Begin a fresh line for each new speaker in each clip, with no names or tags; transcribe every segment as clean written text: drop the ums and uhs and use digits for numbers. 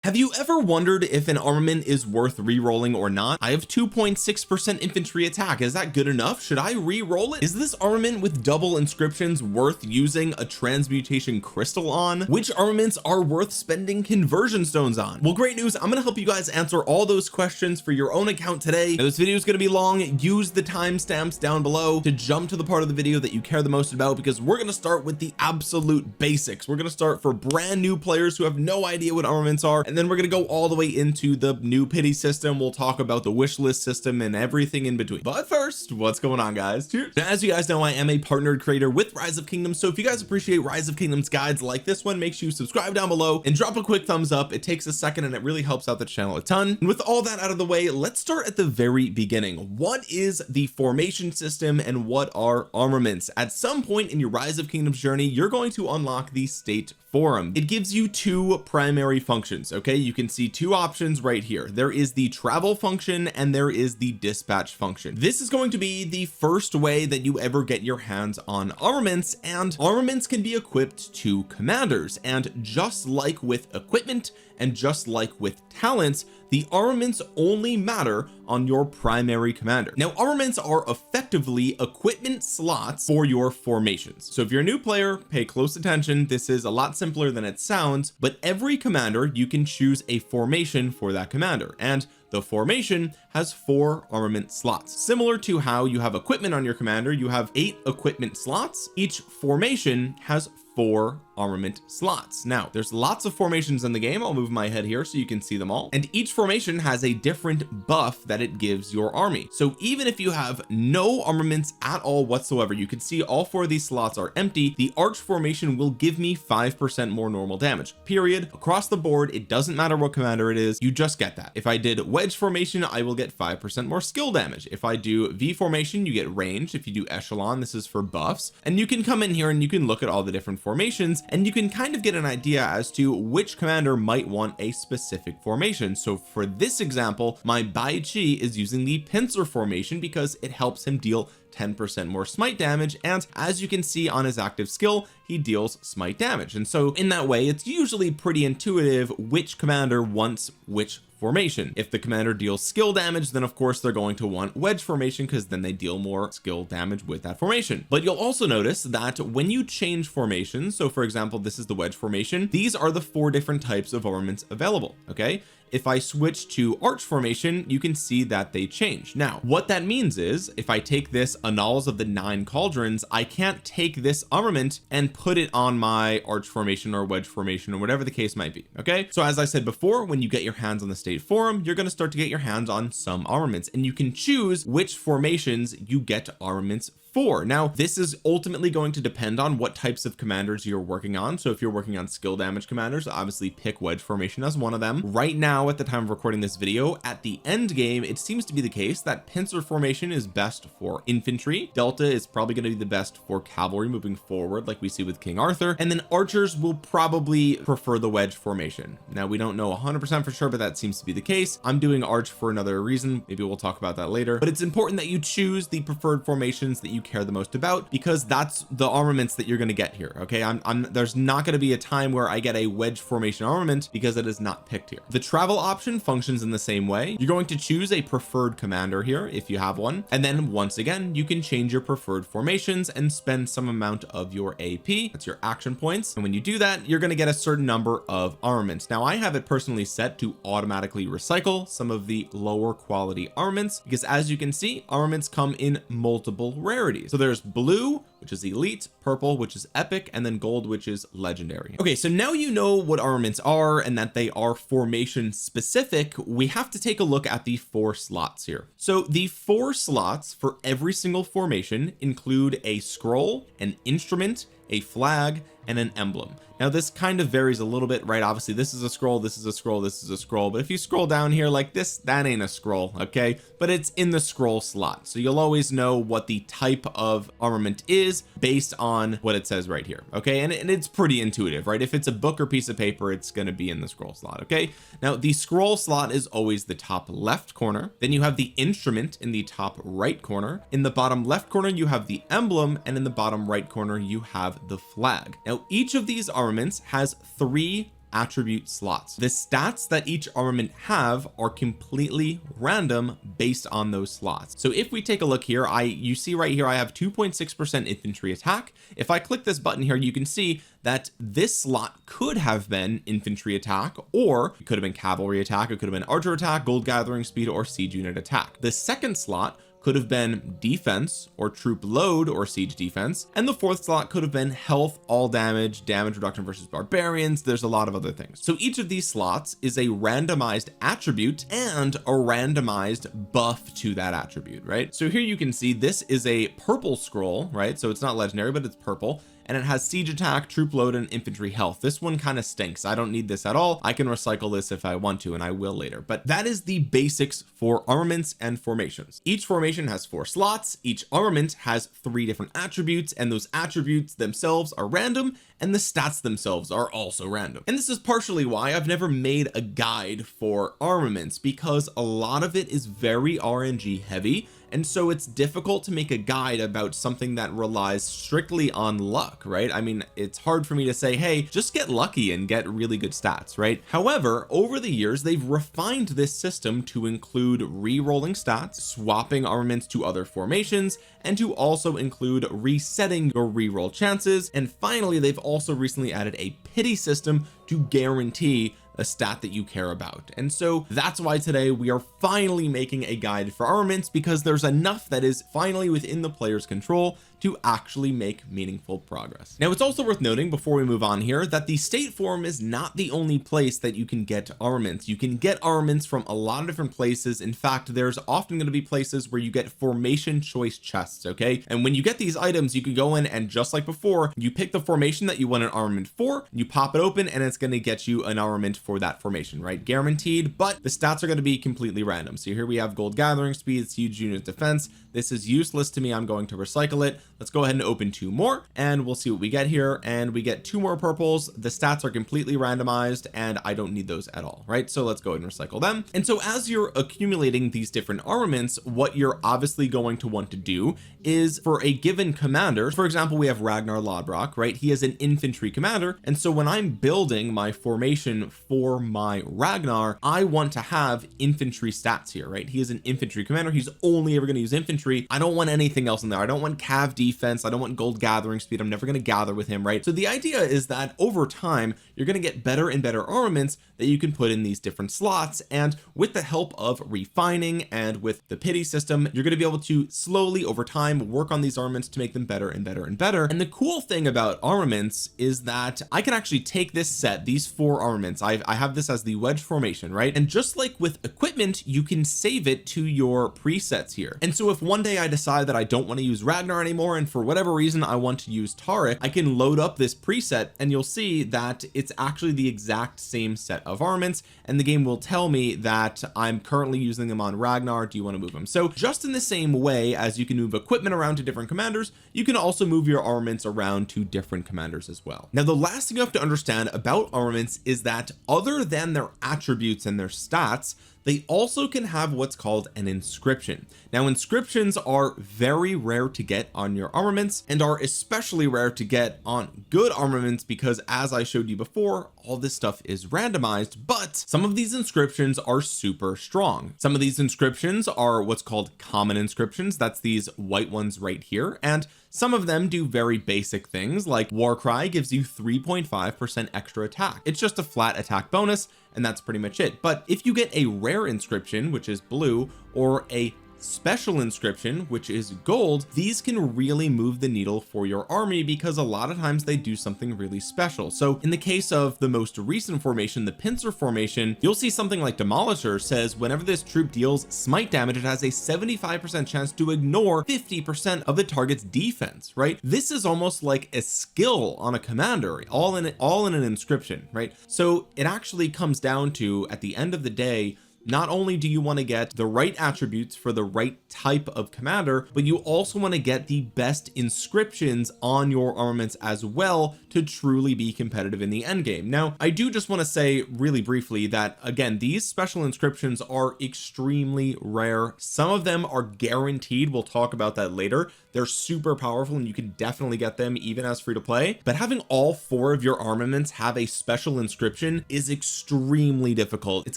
Have you ever wondered if an armament is worth re-rolling or not? I have 2.6% infantry attack. Is that good enough? Should I re-roll it? Is this armament with double inscriptions worth using a transmutation crystal on? Which armaments are worth spending conversion stones on? Well, great news, I'm gonna help you guys answer all those questions for your own account today. Now, this video is gonna be long. Use the timestamps down below to jump to the part of the video that you care the most about, because we're gonna start with the absolute basics. We're gonna start for brand new players who have no idea what armaments are, and then we're going to go all the way into the new pity system. We'll talk about the wish list system and everything in between. But first, what's going on, guys? Cheers. Now, as you guys know, I am a partnered creator with Rise of Kingdoms, so if you guys appreciate Rise of Kingdoms guides like this one, make sure you subscribe down below and drop a quick thumbs up. It takes a second and it really helps out the channel a ton. And with all that out of the way, let's start at the very beginning. What is the formation system and what are armaments? At some point in your Rise of Kingdoms journey, you're going to unlock the state forum. It gives you two primary functions. Okay, you can see two options right here. There is the travel function and there is the dispatch function. This is going to be the first way that you ever get your hands on armaments, and armaments can be equipped to commanders. And just like with equipment and just like with talents, the armaments only matter on your primary commander. Now, armaments are effectively equipment slots for your formations. So if you're a new player, pay close attention. This is a lot simpler than it sounds, but every commander, you can choose a formation for that commander, and the formation has 4 armament slots. Similar to how you have equipment on your commander, you have 8 equipment slots. Each formation has 4 armament slots. Now, there's lots of formations in the game. I'll move my head here so you can see them all, and each formation has a different buff that it gives your army. So even if you have no armaments at all whatsoever, you can see all 4 of these slots are empty, the arch formation will give me 5% more normal damage, period, across the board. It doesn't matter what commander it is, you just get that. If I did wedge formation, I will get 5% more skill damage. If I do V formation, you get range. If you do echelon, this is for buffs. And you can come in here and you can look at all the different formations, and you can kind of get an idea as to which commander might want a specific formation. So for this example, my Bai Chi is using the pincer formation because it helps him deal 10% more smite damage, and as you can see on his active skill, he deals smite damage. And so in that way, it's usually pretty intuitive which commander wants which formation. If the commander deals skill damage, then of course they're going to want wedge formation, because then they deal more skill damage with that formation. But you'll also notice that when you change formations, so for example, this is the wedge formation, these are the 4 different types of armaments available. Okay, if I switch to arch formation, you can see that they change. Now, what that means is if I take this Annals of the 9 Cauldrons, I can't take this armament and put it on my arch formation or wedge formation or whatever the case might be. Okay, so as I said before, when you get your hands on the state forum, you're going to start to get your hands on some armaments, and you can choose which formations you get armaments for. Now, this is ultimately going to depend on what types of commanders you're working on. So if you're working on skill damage commanders, obviously pick wedge formation as one of them. Right now, at the time of recording this video, at the end game, it seems to be the case that pincer formation is best for infantry. Delta is probably going to be the best for cavalry moving forward, like we see with King Arthur, and then archers will probably prefer the wedge formation. Now, we don't know 100% for sure, but that seems to be the case. I'm doing arch for another reason, maybe we'll talk about that later, but it's important that you choose the preferred formations that you care the most about, because that's the armaments that you're going to get here. Okay, there's not going to be a time where I get a wedge formation armament because it is not picked here. The travel option functions in the same way. You're going to choose a preferred commander here if you have one, and then once again you can change your preferred formations and spend some amount of your AP, that's your action points, and when you do that, you're going to get a certain number of armaments. Now, I have it personally set to automatically recycle some of the lower quality armaments, because as you can see, armaments come in multiple rarities. So there's blue, which is elite, purple, which is epic, and then gold, which is legendary. Okay, so now you know what armaments are and that they are formation specific. We have to take a look at the 4 slots here. So the 4 slots for every single formation include a scroll, an instrument, a flag, and an emblem. Now, this kind of varies a little bit, right? Obviously, this is a scroll, this is a scroll, this is a scroll, but if you scroll down here like this, that ain't a scroll, okay? But it's in the scroll slot, so you'll always know what the type of armament is based on what it says right here, okay? And it's pretty intuitive, right? If it's a book or piece of paper, it's going to be in the scroll slot, okay? Now, the scroll slot is always the top left corner. Then you have the instrument in the top right corner. In the bottom left corner, you have the emblem, and in the bottom right corner, you have the flag. Now, each of these armaments has 3 attribute slots. The stats that each armament have are completely random based on those slots. So if we take a look here, you see right here I have 2.6% infantry attack. If I click this button here, you can see that this slot could have been infantry attack, or it could have been cavalry attack, it could have been archer attack, gold gathering speed, or siege unit attack. The second slot could have been defense or troop load or siege defense, and the fourth slot could have been health, all damage, damage reduction versus barbarians. There's a lot of other things. So each of these slots is a randomized attribute and a randomized buff to that attribute, right? So here you can see this is a purple scroll, right? So it's not legendary, but it's purple, and it has siege attack, troop load, and infantry health. This one kind of stinks. I don't need this at all. I can recycle this if I want to, and I will later. But that is the basics for armaments and formations. Each formation has 4 slots. Each armament has 3 different attributes, and those attributes themselves are random, and the stats themselves are also random. And this is partially why I've never made a guide for armaments, because a lot of it is very RNG heavy, and so it's difficult to make a guide about something that relies strictly on luck, right? I mean, it's hard for me to say, hey, just get lucky and get really good stats, right? However, over the years they've refined this system to include re-rolling stats, swapping armaments to other formations, and to also include resetting your re-roll chances. And finally, they've also recently added a pity system to guarantee a stat that you care about. And so that's why today we are finally making a guide for armaments, because there's enough that is finally within the player's control to actually make meaningful progress. Now, it's also worth noting before we move on here that the state forum is not the only place that you can get armaments. You can get armaments from a lot of different places. In fact, there's often going to be places where you get formation choice chests, okay? And when you get these items, you can go in and, just like before, you pick the formation that you want an armament for, you pop it open, and it's going to get you an armament for that formation, right? Guaranteed, but the stats are going to be completely random. So here we have gold gathering speed, siege unit defense. This is useless to me. I'm going to recycle it. Let's go ahead and open 2 more, and we'll see what we get here. And we get 2 more purples. The stats are completely randomized, and I don't need those at all, right? So let's go ahead and recycle them. And so as you're accumulating these different armaments, what you're obviously going to want to do is, for a given commander, for example, we have Ragnar Lodbrok, right? He is an infantry commander, and so when I'm building my formation for my Ragnar, I want to have infantry stats here, right? He is an infantry commander. He's only ever going to use infantry. I don't want anything else in there. I don't want cav defense. I don't want gold gathering speed. I'm never going to gather with him, right? So the idea is that over time you're going to get better and better armaments that you can put in these different slots, and with the help of refining and with the pity system, you're going to be able to slowly over time work on these armaments to make them better and better and better. And the cool thing about armaments is that I can actually take this set, these 4 armaments, I have this as the wedge formation, right? And just like with equipment, you can save it to your presets here. And so if one day I decide that I don't want to use Ragnar anymore, and for whatever reason I want to use Tarek, I can load up this preset, and you'll see that it's actually the exact same set of armaments, and the game will tell me that I'm currently using them on Ragnar. Do you want to move them? So just in the same way as you can move equipment around to different commanders, you can also move your armaments around to different commanders as well. Now, the last thing you have to understand about armaments is that other than their attributes and their stats, they also can have what's called an inscription. Now, inscriptions are very rare to get on your armaments, and are especially rare to get on good armaments, because as I showed you before, all this stuff is randomized, but some of these inscriptions are super strong. Some of these inscriptions are what's called common inscriptions. That's these white ones right here. And some of them do very basic things, like Warcry gives you 3.5% extra attack. It's just a flat attack bonus, and that's pretty much it. But if you get a rare inscription, which is blue, or a special inscription, which is gold, these can really move the needle for your army, because a lot of times they do something really special. So in the case of the most recent formation, the pincer formation, you'll see something like Demolisher says whenever this troop deals smite damage, it has a 75% chance to ignore 50% of the target's defense, right? This is almost like a skill on a commander, all in an inscription, right? So it actually comes down to, at the end of the day, not only do you want to get the right attributes for the right type of commander, but you also want to get the best inscriptions on your armaments as well to truly be competitive in the end game. Now I do just want to say really briefly that again, these special inscriptions are extremely rare. Some of them are guaranteed. We'll talk about that later. They're super powerful and you can definitely get them even as free to play, but having all 4 of your armaments have a special inscription is extremely difficult. It's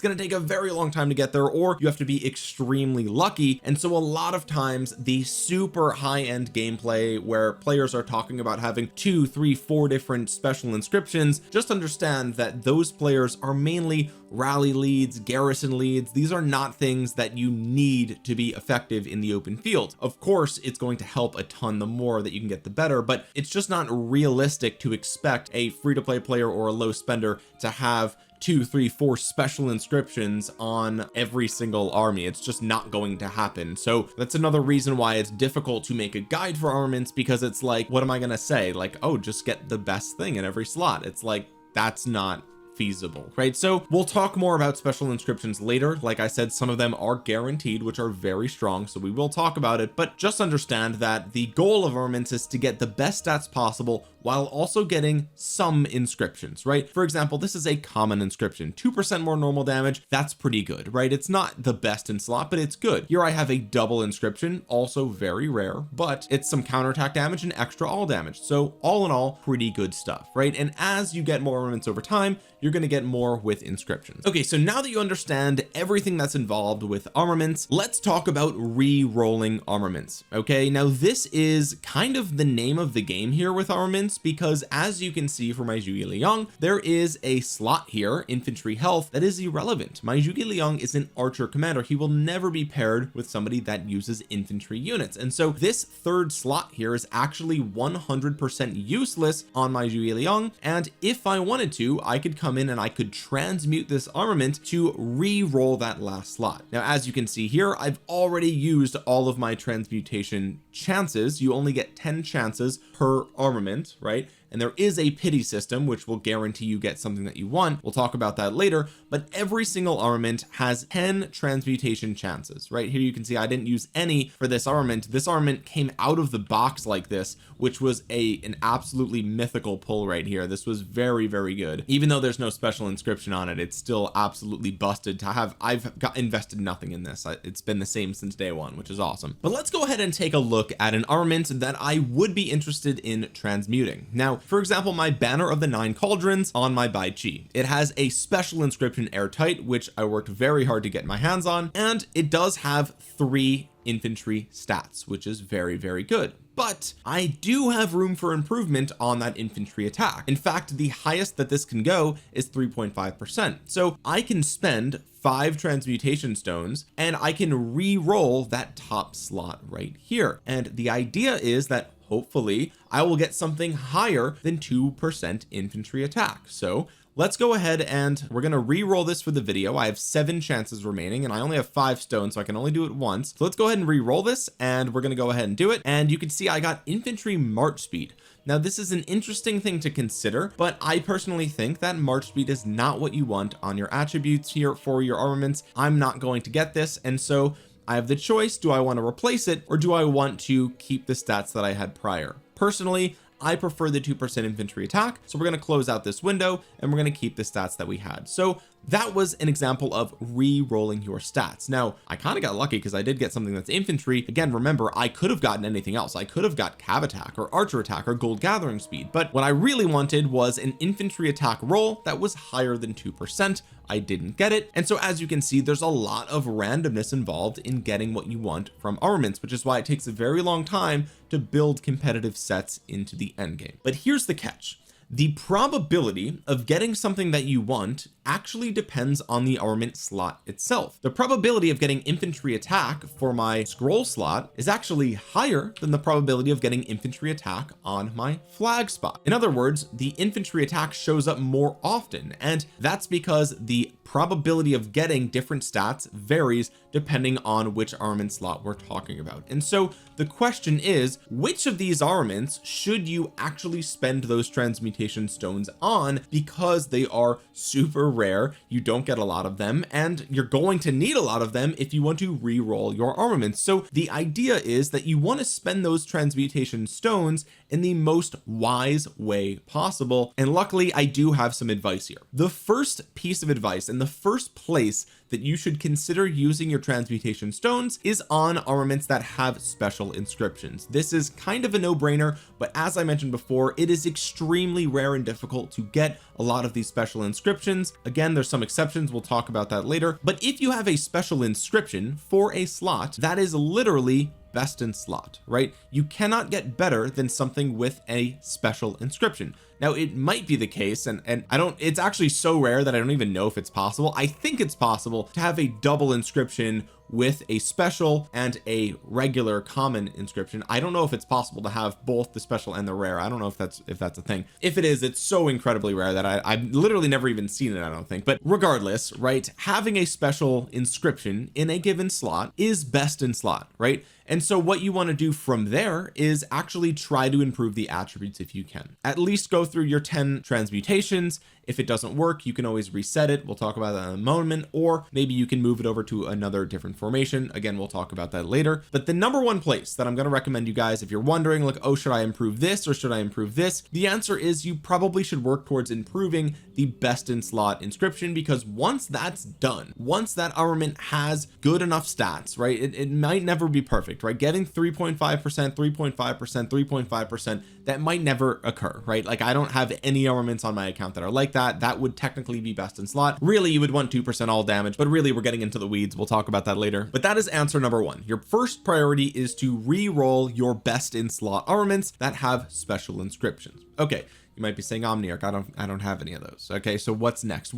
going to take a very long time to get there, or you have to be extremely lucky. And so a lot of times the super high-end gameplay where players are talking about having 2, 3, 4 different special inscriptions, just understand that those players are mainly rally leads, garrison leads. These are not things that you need to be effective in the open field. Of course it's going to help a ton. The more that you can get, the better, but it's just not realistic to expect a free-to-play player or a low spender to have 2, 3, 4 special inscriptions on every single army. It's just not going to happen. So that's another reason why it's difficult to make a guide for armaments, because it's like, what am I going to say? Like, oh, just get the best thing in every slot. It's like, that's not feasible, right? So we'll talk more about special inscriptions later. Like I said, some of them are guaranteed, which are very strong, so we will talk about it, but just understand that the goal of armaments is to get the best stats possible while also getting some inscriptions, right? For example, this is a common inscription, 2% more normal damage. That's pretty good, right? It's not the best in slot, but it's good. Here I have a double inscription, also very rare, but it's some counterattack damage and extra all damage. So all in all, pretty good stuff, right? And as you get more armaments over time, you're going to get more with inscriptions. Okay, so now that you understand everything that's involved with armaments, let's talk about re-rolling armaments. Okay, now this is kind of the name of the game here with armaments, because as you can see for my Zhuge Liang, there is a slot here, infantry health, that is irrelevant. My Zhuge Liang is an archer commander. He will never be paired with somebody that uses infantry units, and so this third slot here is actually 100% useless on my Zhuge Liang. And if I wanted to, I could come in and I could transmute this armament to re-roll that last slot. Now as you can see here, I've already used all of my transmutation chances. You only get 10 chances per armament, right? And there is a pity system which will guarantee you get something that you want. We'll talk about that later, but every single armament has 10 transmutation chances. Right here you can see I didn't use any for this armament. This armament came out of the box like this, which was an absolutely mythical pull right here. This was very, very good. Even though there's no special inscription on it, it's still absolutely busted to have. I've invested nothing in this. It's been the same since day one, which is awesome. But let's go ahead and take a look at an armament that I would be interested in transmuting. Now, for example, my Banner of the Nine Cauldrons on my Bai Chi, it has a special inscription airtight, which I worked very hard to get my hands on, and it does have 3 infantry stats, which is very, very good. But I do have room for improvement on that infantry attack. In fact, the highest that this can go is 3.5%. So I can spend 5 transmutation stones and I can re-roll that top slot right here. And the idea is that hopefully I will get something higher than 2% infantry attack. So let's go ahead and we're going to re-roll this for the video. I have 7 chances remaining and I only have 5 stones, so I can only do it once. So let's go ahead and re-roll this and we're going to go ahead and do it. And you can see I got infantry march speed. Now this is an interesting thing to consider, but I personally think that march speed is not what you want on your attributes here for your armaments. I'm not going to get this, and so I have the choice. Do I want to replace it, or do I want to keep the stats that I had prior? Personally, I prefer the 2% infantry attack, so we're going to close out this window and we're going to keep the stats that we had. So that was an example of re-rolling your stats. Now I kind of got lucky because I did get something that's infantry. Again, remember, I could have gotten anything else. I could have got cav attack or archer attack or gold gathering speed, but what I really wanted was an infantry attack roll that was higher than 2%. I didn't get it, and so as you can see, there's a lot of randomness involved in getting what you want from armaments, which is why it takes a very long time to build competitive sets into the end game. But here's the catch: the probability of getting something that you want actually depends on the armament slot itself. The probability of getting infantry attack for my scroll slot is actually higher than the probability of getting infantry attack on my flag spot. In other words, the infantry attack shows up more often, and that's because the probability of getting different stats varies depending on which armament slot we're talking about. And so the question is, which of these armaments should you actually spend those transmutation stones on, because they are super rare, you don't get a lot of them, and you're going to need a lot of them if you want to re-roll your armaments. So the idea is that you want to spend those transmutation stones in the most wise way possible, and luckily I do have some advice here. The first piece of advice and the first place that you should consider using your transmutation stones is on armaments that have special inscriptions. This is kind of a no-brainer, but as I mentioned before, it is extremely rare and difficult to get a lot of these special inscriptions. Again, there's some exceptions, we'll talk about that later, but if you have a special inscription for a slot, that is literally best in slot, right? You cannot get better than something with a special inscription. Now it might be the case, and I don't, it's actually so rare that I don't even know if it's possible. I think it's possible to have a double inscription with a special and a regular common inscription. I don't know if it's possible to have both the special and the rare. I don't know if that's a thing. If it is, it's so incredibly rare that I've literally never even seen it, I don't think. But regardless, right, having a special inscription in a given slot is best in slot, right? And so what you want to do from there is actually try to improve the attributes if you can. At least go through your 10 transmutations. If it doesn't work, you can always reset it. We'll talk about that in a moment, or maybe you can move it over to another different formation. Again, we'll talk about that later. But the number one place that I'm going to recommend you guys, if you're wondering like, oh, should I improve this or should I improve this? The answer is you probably should work towards improving the best in slot inscription, because once that's done, once that armament has good enough stats, right, it might never be perfect, right? Getting 3.5%, 3.5%, 3.5%, that might never occur, right? Like I don't have any armaments on my account that are like that would technically be best in slot. Really, you would want 2% all damage, but really we're getting into the weeds. We'll talk about that later. But that is answer number one. Your first priority is to re-roll your best in slot armaments that have special inscriptions. Okay, you might be saying, Omniarch, I don't have any of those. Okay, so what's next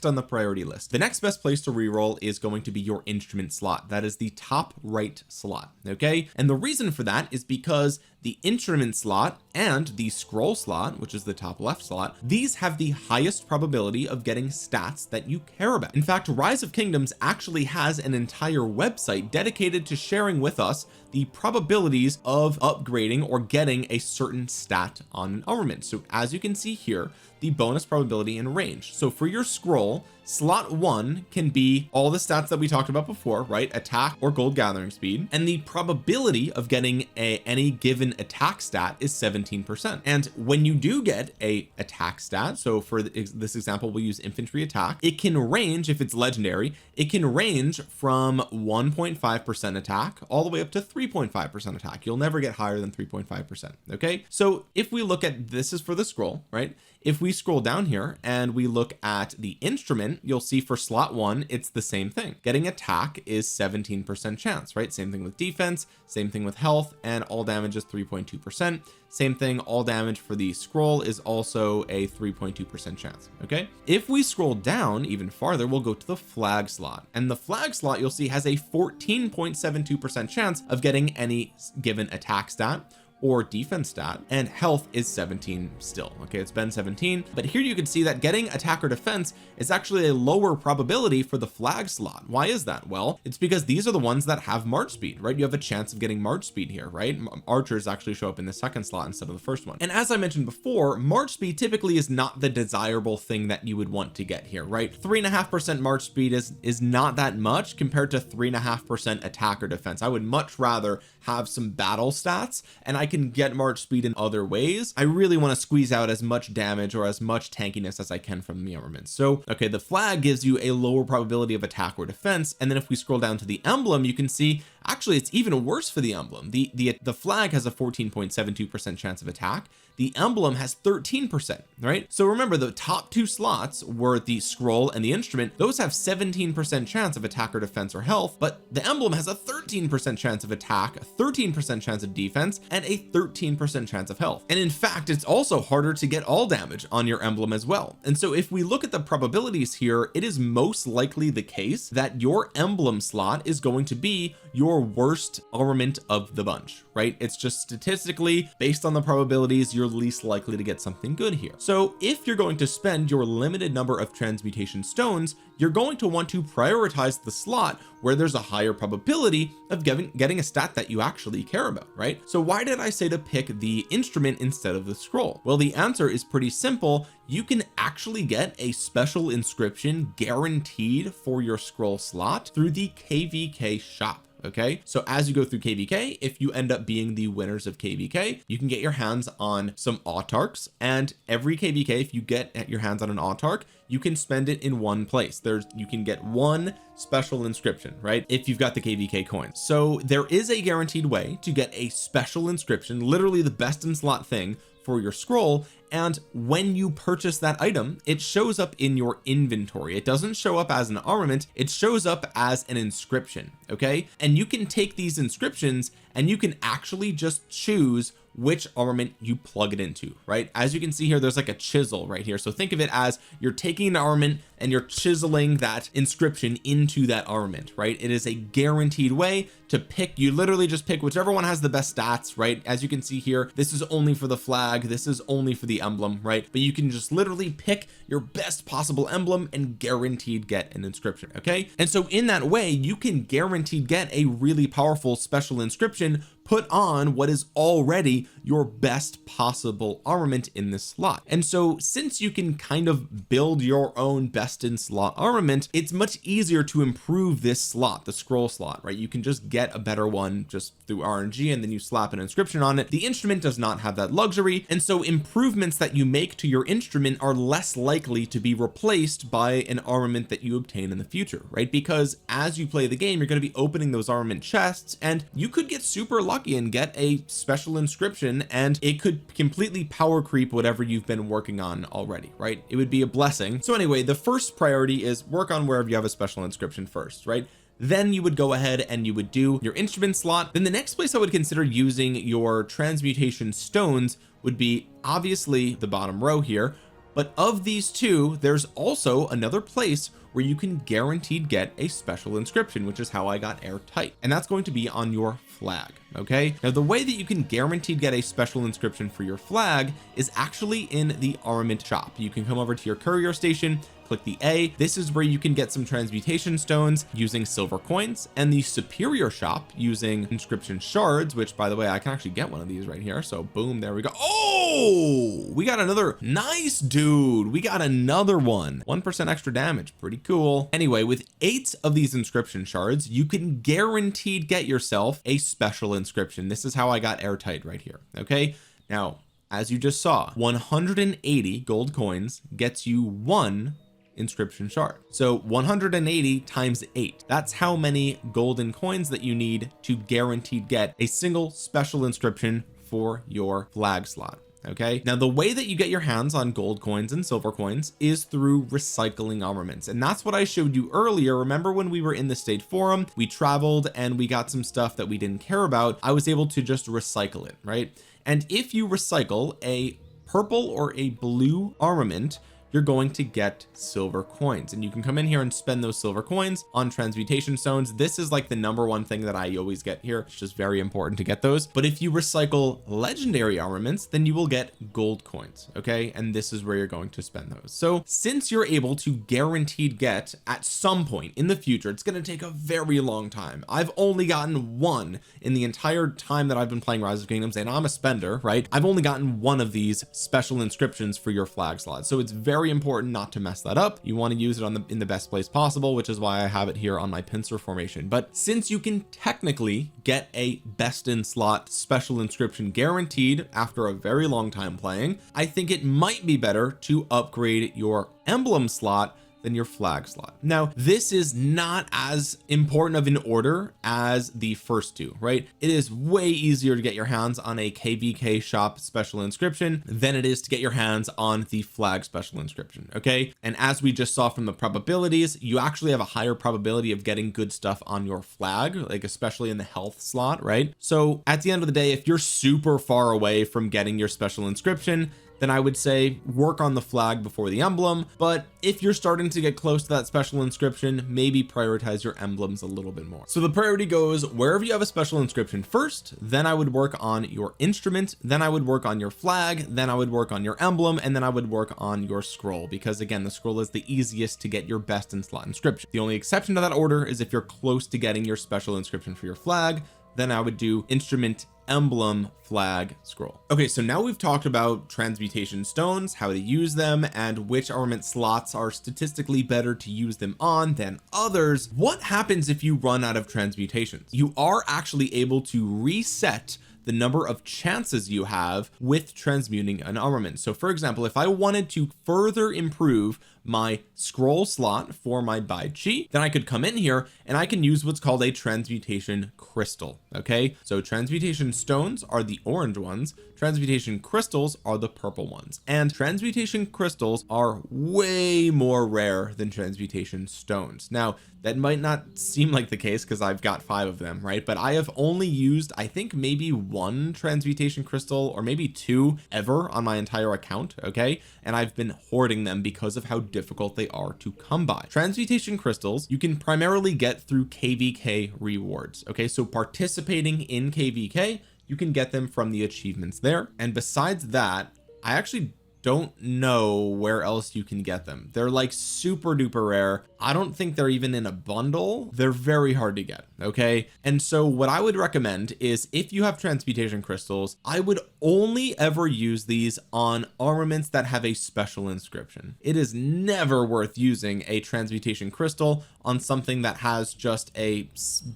on the priority list? The next best place to reroll is going to be your instrument slot. That is the top right slot. Okay, and the reason for that is because the instrument slot and the scroll slot, which is the top left slot, these have the highest probability of getting stats that you care about. In fact, Rise of Kingdoms actually has an entire website dedicated to sharing with us the probabilities of upgrading or getting a certain stat on an armament. So as you can see here, the bonus probability and range. So for your scroll, slot 1 can be all the stats that we talked about before, right? Attack or gold gathering speed, and the probability of getting any given attack stat is 17%. And when you do get a attack stat, so for this example we'll use infantry attack, it can range, if it's legendary, it can range from 1.5% attack all the way up to 3.5% attack. You'll never get higher than 3.5%. Okay, so if we look at, this is for the scroll, right? If we scroll down here and we look at the instrument, you'll see for slot 1 it's the same thing. Getting attack is 17% chance, right? Same thing with defense, same thing with health, and all damage is 3.2%. Same thing, all damage for the scroll is also a 3.2% chance. Okay, if we scroll down even farther, we'll go to the flag slot, and the flag slot you'll see has a 14.72% chance of getting any given attack stat or defense stat, and health is 17 still. Okay, it's been 17, but here you can see that getting attack or defense is actually a lower probability for the flag slot. Why is that? Well, it's because these are the ones that have march speed, right? You have a chance of getting march speed here, right? Archers actually show up in the second slot instead of the first one. And as I mentioned before, march speed typically is not the desirable thing that you would want to get here, right? 3.5% march speed is not that much compared to 3.5% attack or defense. I would much rather have some battle stats, and I can get march speed in other ways. I really want to squeeze out as much damage or as much tankiness as I can from the armament. So okay, the flag gives you a lower probability of attack or defense, and then if we scroll down to the emblem, you can see actually it's even worse for the emblem. The flag has a 14.72% chance of attack. The emblem has 13%, right? So remember, the top two slots were the scroll and the instrument. Those have 17% chance of attack or defense or health, but the emblem has a 13% chance of attack, a 13% chance of defense, and a 13% chance of health. And in fact, it's also harder to get all damage on your emblem as well. And so if we look at the probabilities here, it is most likely the case that your emblem slot is going to be your your worst armament of the bunch, right? It's just statistically based on the probabilities, you're least likely to get something good here. So if you're going to spend your limited number of transmutation stones, you're going to want to prioritize the slot where there's a higher probability of getting a stat that you actually care about, right? So why did I say to pick the instrument instead of the scroll? Well, the answer is pretty simple. You can actually get a special inscription guaranteed for your scroll slot through the KVK shop. Okay, so as you go through KVK, if you end up being the winners of KVK, you can get your hands on some autarchs, and every KVK, if you get your hands on an autarch, you can spend it in one place. You can get one special inscription, right? If you've got the KVK coins. So there is a guaranteed way to get a special inscription, literally the best in slot thing for your scroll. And when you purchase that item, it shows up in your inventory. It doesn't show up as an armament, it shows up as an inscription. Okay, and you can take these inscriptions and you can actually just choose which armament you plug it into, right? As you can see here, there's like a chisel right here. So think of it as you're taking an armament and you're chiseling that inscription into that armament, right? It is a guaranteed way to pick. You literally just pick whichever one has the best stats, right? As you can see here, this is only for the flag, this is only for the emblem, right? But you can just literally pick your best possible emblem and guaranteed get an inscription. Okay, and so in that way you can guaranteed get a really powerful special inscription put on what is already your best possible armament in this slot. And so since you can kind of build your own best in slot armament, it's much easier to improve this slot, the scroll slot, right? You can just get a better one just through RNG and then you slap an inscription on it. The instrument does not have that luxury, and so improvements that you make to your instrument are less likely to be replaced by an armament that you obtain in the future, right? Because as you play the game, you're going to be opening those armament chests and you could get super lucky and get a special inscription, and it could completely power creep whatever you've been working on already, right? It would be a blessing. So anyway, the first priority is work on wherever you have a special inscription first, right? Then you would go ahead and you would do your instrument slot. Then the next place I would consider using your transmutation stones would be obviously the bottom row here, but of these two, there's also another place where you can guaranteed get a special inscription, which is how I got airtight, and that's going to be on your flag. Okay, now the way that you can guaranteed get a special inscription for your flag is actually in the armament shop. You can come over to your courier station, click the A. This is where you can get some transmutation stones using silver coins, and the superior shop using inscription shards, which by the way, I can actually get one of these right here. So boom, there we go. Oh, we got another nice dude. We got another one, 1% extra damage. Pretty cool. Anyway, with 8 of these inscription shards, you can guaranteed get yourself a special inscription. This is how I got airtight right here. Okay, now as you just saw, 180 gold coins gets you 1 inscription shard. So 180 times 8, that's how many golden coins that you need to guaranteed get a single special inscription for your flag slot. Okay, now the way that you get your hands on gold coins and silver coins is through recycling armaments, and that's what I showed you earlier. Remember when we were in the state forum, we traveled and we got some stuff that we didn't care about. I was able to just recycle it, right? And if you recycle a purple or a blue armament, you're going to get silver coins, and you can come in here and spend those silver coins on transmutation stones. This is like the #1 thing that I always get here. It's just very important to get those. But if you recycle legendary armaments, then you will get gold coins. Okay, and this is where you're going to spend those. So since you're able to guaranteed get at some point in the future, it's going to take a very long time. I've only gotten 1 in the entire time that I've been playing Rise of Kingdoms, and I'm a spender, right? I've only gotten 1 of these special inscriptions for your flag slot, so it's very important not to mess that up. You want to use it in the best place possible, which is why I have it here on my pincer formation. But since you can technically get a best in slot special inscription guaranteed after a very long time playing, I think it might be better to upgrade your emblem slot than your flag slot. Now, this is not as important of an order as the first two, right? It is way easier to get your hands on a KVK shop special inscription than it is to get your hands on the flag special inscription. Okay, and as we just saw from the probabilities, you actually have a higher probability of getting good stuff on your flag, like especially in the health slot, right? So at the end of the day, if you're super far away from getting your special inscription, then I would say work on the flag before the emblem. But if you're starting to get close to that special inscription, maybe prioritize your emblems a little bit more. So the priority goes wherever you have a special inscription first, then I would work on your instrument, then I would work on your flag, then I would work on your emblem, and then I would work on your scroll, because again, the scroll is the easiest to get your best in slot inscription. The only exception to that order is if you're close to getting your special inscription for your flag, then I would do instrument, emblem, flag, scroll. Okay, so now we've talked about transmutation stones, how to use them, and which armament slots are statistically better to use them on than others. What happens if you run out of transmutations? You are actually able to reset the number of chances you have with transmuting an armament. So for example, if I wanted to further improve my scroll slot for my Bai Chi, then I could come in here and I can use what's called a transmutation crystal. Okay, so transmutation stones are the orange ones, transmutation crystals are the purple ones, and transmutation crystals are way more rare than transmutation stones. Now that might not seem like the case because I've got 5 of them, right? But I have only used, I think, maybe 1 transmutation crystal or maybe 2 ever on my entire account. Okay, and I've been hoarding them because of how difficult they are to come by. Transmutation crystals you can primarily get through KVK rewards. Okay, so participating in KVK, you can get them from the achievements there. And besides that, I actually don't know where else you can get them. They're like super duper rare. I don't think they're even in a bundle. They're very hard to get. Okay, and so what I would recommend is if you have transmutation crystals, I would only ever use these on armaments that have a special inscription. It is never worth using a transmutation crystal on something that has just a